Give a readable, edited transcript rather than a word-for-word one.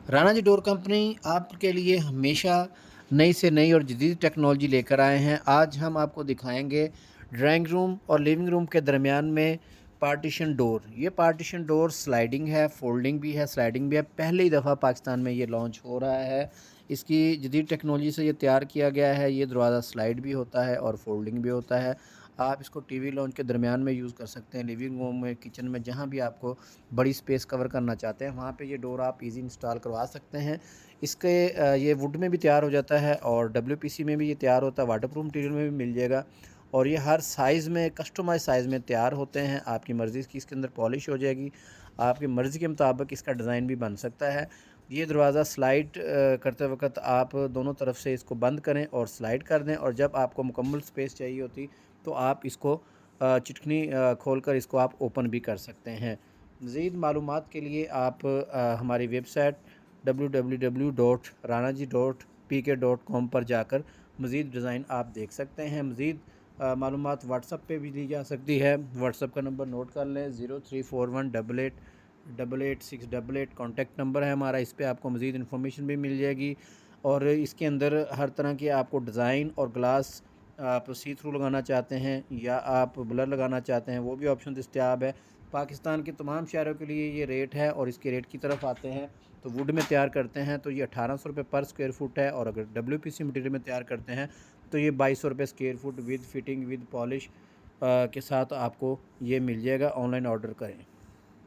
Rana ji door company आपके लिए हमेशा नई से नई और जदीद टेक्नोलॉजी लेकर आए हैं। आज हम आपको दिखाएंगे ड्राइंग रूम और लिविंग रूम के दरमियान में पार्टीशन डोर। ये पार्टीशन डोर स्लाइडिंग है, फोल्डिंग भी है, स्लाइडिंग भी है। पहली दफ़ा पाकिस्तान में ये लॉन्च हो रहा है। इसकी जदीद टेक्नोलॉजी से ये तैयार किया गया है। ये दरवाज़ा स्लाइड भी होता है और फोल्डिंग भी होता है। आप इसको टीवी लॉन्च के दरमियान में यूज़ कर सकते हैं, लिविंग रूम में, किचन में, जहाँ भी आपको बड़ी स्पेस कवर करना चाहते हैं वहाँ पे ये डोर आप इजी इंस्टॉल करवा सकते हैं। इसके ये वुड में भी तैयार हो जाता है और डब्ल्यूपीसी में भी ये तैयार होता है, वाटरप्रूफ मटीरियल में भी मिल जाएगा। और ये हर साइज़ में, कस्टमाइज़ साइज़ में तैयार होते हैं। आपकी मर्ज़ी की इसके अंदर पॉलिश हो जाएगी, आपकी मर्ज़ी के मुताबिक इसका डिज़ाइन भी बन सकता है। ये दरवाज़ा स्लाइड करते वक्त आप दोनों तरफ से इसको बंद करें और स्लाइड कर दें, और जब आपको मुकम्मल स्पेस चाहिए होती तो आप इसको चिटकनी खोल कर इसको आप ओपन भी कर सकते हैं। मज़ीद मालूमात के लिए आप हमारी वेबसाइट www.ranaji.pk.com पर जाकर मज़ीद डिज़ाइन आप देख सकते हैं। मज़ीद मालूमात व्हाट्सएप पे भी दी जा सकती है। व्हाट्सएप का नंबर नोट कर लें, 034188888688 कॉन्टैक्ट नंबर है हमारा। इस पर आपको मज़ीद इन्फॉर्मेशन भी मिल जाएगी। और इसके अंदर हर तरह के आपको डिज़ाइन और ग्लास, आप सी थ्रू लगाना चाहते हैं या आप ब्लर लगाना चाहते हैं, वो भी ऑप्शन दस्तयाब है। पाकिस्तान के तमाम शहरों के लिए ये रेट है। और इसके रेट की तरफ आते हैं तो वुड में तैयार करते हैं तो ये 1800 रुपये पर स्क्वायर फुट है, और अगर डब्ल्यूपीसी मटीरियल में तैयार करते हैं तो ये 2200 रुपये square foot with fitting with polish के साथ आपको ये मिल जाएगा। ऑनलाइन ऑर्डर करें।